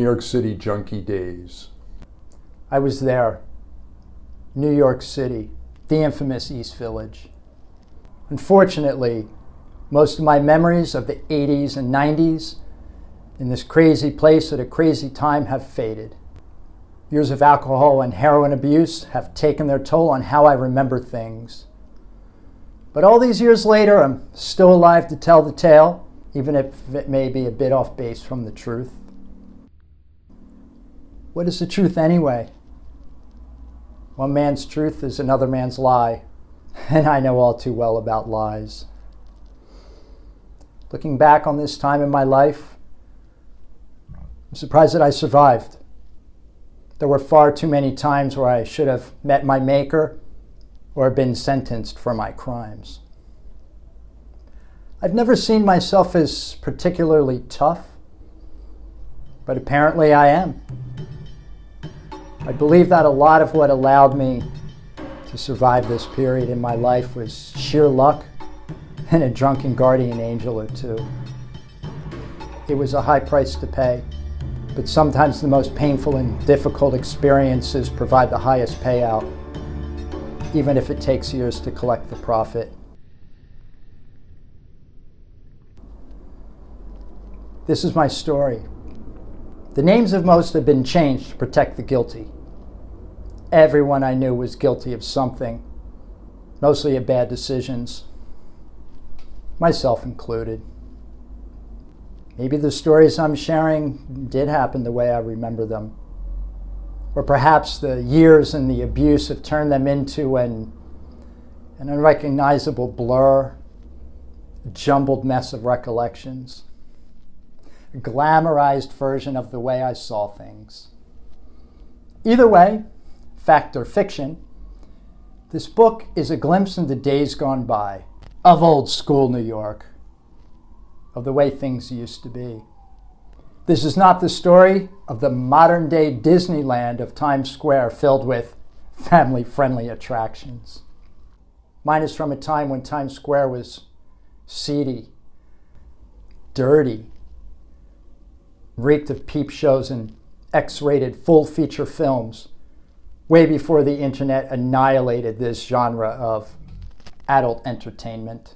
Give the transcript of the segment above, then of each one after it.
York City Junky Days. I was there, New York City, the infamous East Village. Unfortunately, most of my memories of the 80s and 90s in this crazy place at a crazy time have faded. Years of alcohol and heroin abuse have taken their toll on how I remember things. But all these years later, I'm still alive to tell the tale, even if it may be a bit off base from the truth. What is the truth anyway? One man's truth is another man's lie, and I know all too well about lies. Looking back on this time in my life, I'm surprised that I survived. There were far too many times where I should have met my maker or been sentenced for my crimes. I've never seen myself as particularly tough, but apparently I am. I believe that a lot of what allowed me to survive this period in my life was sheer luck and a drunken guardian angel or two. It was a high price to pay, but sometimes the most painful and difficult experiences provide the highest payout, even if it takes years to collect the profit. This is my story. The names of most have been changed to protect the guilty. Everyone I knew was guilty of something, mostly of bad decisions, myself included. Maybe the stories I'm sharing did happen the way I remember them. Or perhaps the years and the abuse have turned them into an unrecognizable blur, a jumbled mess of recollections, a glamorized version of the way I saw things. Either way, fact or fiction, this book is a glimpse into days gone by, of old school New York, of the way things used to be. This is not the story of the modern day Disneyland of Times Square filled with family-friendly attractions. Mine is from a time when Times Square was seedy, dirty, reeked of peep shows and X-rated full-feature films, way before the internet annihilated this genre of adult entertainment.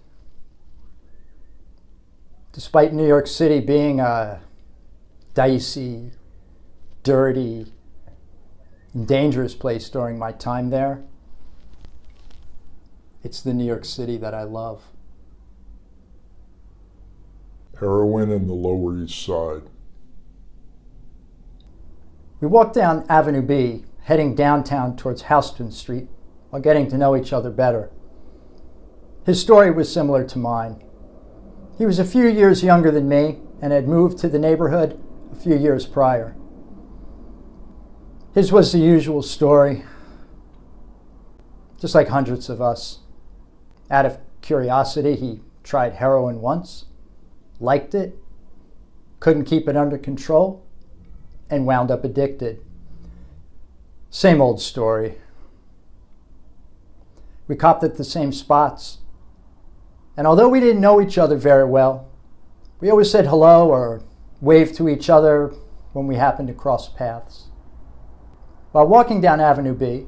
Despite New York City being a dicey, dirty, and dangerous place during my time there, it's the New York City that I love. Heroin in the Lower East Side. We walked down Avenue B, heading downtown towards Houston Street, while getting to know each other better. His story was similar to mine. He was a few years younger than me and had moved to the neighborhood a few years prior. His was the usual story, just like hundreds of us. Out of curiosity, he tried heroin once, liked it, couldn't keep it under control, and wound up addicted. Same old story. We copped at the same spots, and although we didn't know each other very well, we always said hello or waved to each other when we happened to cross paths. While walking down Avenue B,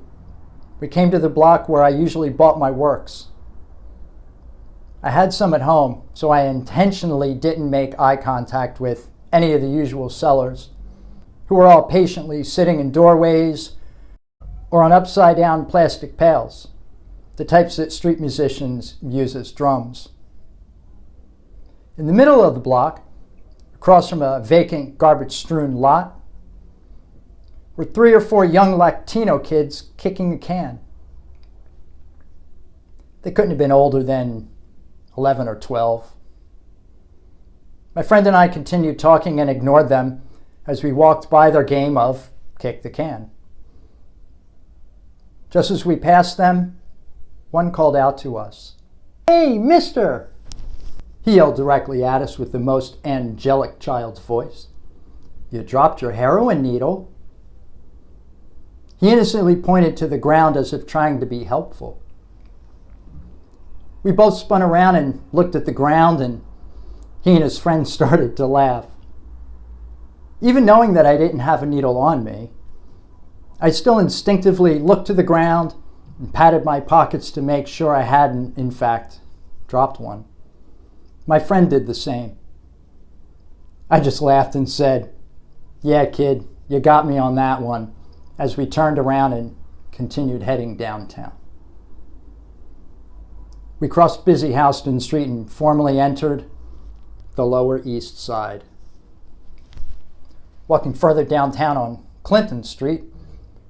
we came to the block where I usually bought my works. I had some at home, so I intentionally didn't make eye contact with any of the usual sellers, who were all patiently sitting in doorways or on upside-down plastic pails, the types that street musicians use as drums. In the middle of the block, across from a vacant, garbage-strewn lot, were 3 or 4 young Latino kids kicking a can. They couldn't have been older than 11 or 12. My friend and I continued talking and ignored them as we walked by their game of kick the can. Just as we passed them, one called out to us. "Hey, mister!" He yelled directly at us with the most angelic child's voice. "You dropped your heroin needle." He innocently pointed to the ground as if trying to be helpful. We both spun around and looked at the ground, and he and his friend started to laugh. Even knowing that I didn't have a needle on me, I still instinctively looked to the ground and patted my pockets to make sure I hadn't, in fact, dropped one. My friend did the same. I just laughed and said, "Yeah, kid, you got me on that one," as we turned around and continued heading downtown. We crossed busy Houston Street and formally entered the Lower East Side. Walking further downtown on Clinton Street,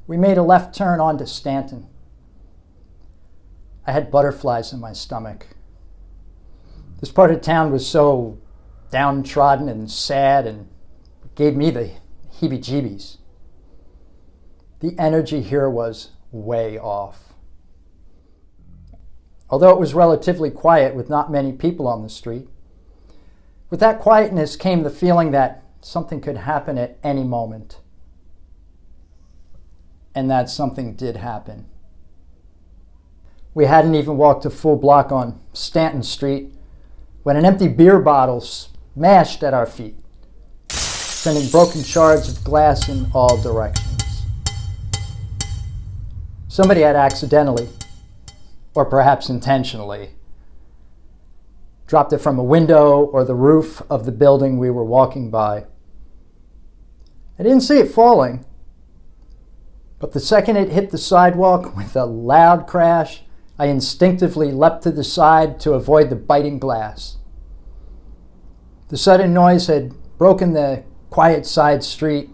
we made a left turn onto Stanton. I had butterflies in my stomach. This part of town was so downtrodden and sad and gave me the heebie-jeebies. The energy here was way off. Although it was relatively quiet with not many people on the street, with that quietness came the feeling that something could happen at any moment. And that something did happen. We hadn't even walked a full block on Stanton Street when an empty beer bottle smashed at our feet, sending broken shards of glass in all directions. Somebody had accidentally, or perhaps intentionally, dropped it from a window or the roof of the building we were walking by. I didn't see it falling, but the second it hit the sidewalk with a loud crash, I instinctively leapt to the side to avoid the biting glass. The sudden noise had broken the quiet side street,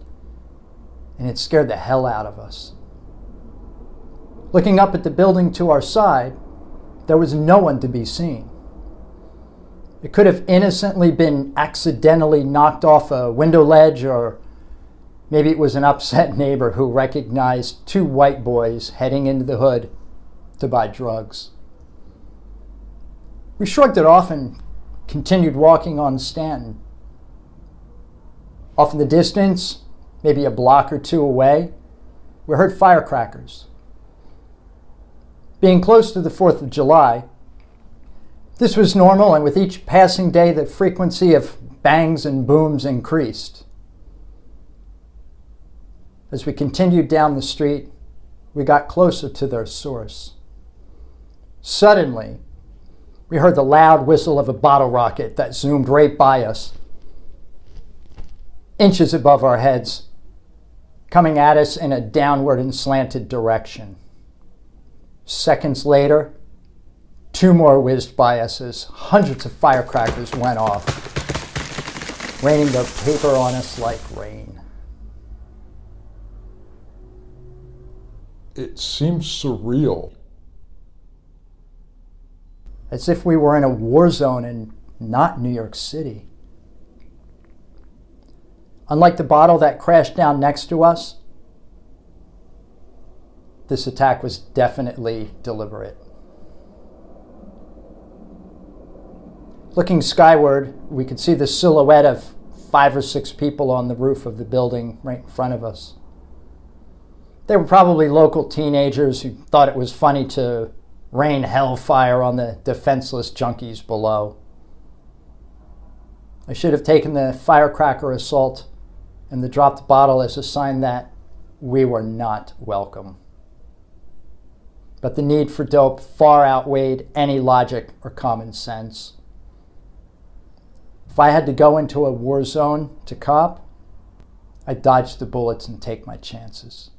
and it scared the hell out of us. Looking up at the building to our side, there was no one to be seen. It could have innocently been accidentally knocked off a window ledge, or maybe it was an upset neighbor who recognized two white boys heading into the hood to buy drugs. We shrugged it off and continued walking on Stanton. Off in the distance, maybe a block or two away, we heard firecrackers. Being close to the 4th of July, this was normal, and with each passing day, the frequency of bangs and booms increased. As we continued down the street, we got closer to their source. Suddenly, we heard the loud whistle of a bottle rocket that zoomed right by us, inches above our heads, coming at us in a downward and slanted direction. Seconds later, two more whizzed by us as hundreds of firecrackers went off, raining their paper on us like rain. It seems surreal. As if we were in a war zone and not New York City. Unlike the bottle that crashed down next to us, this attack was definitely deliberate. Looking skyward, we could see the silhouette of 5 or 6 people on the roof of the building right in front of us. They were probably local teenagers who thought it was funny to rain hellfire on the defenseless junkies below. I should have taken the firecracker assault and the dropped bottle as a sign that we were not welcome. But the need for dope far outweighed any logic or common sense. If I had to go into a war zone to cop, I'd dodge the bullets and take my chances.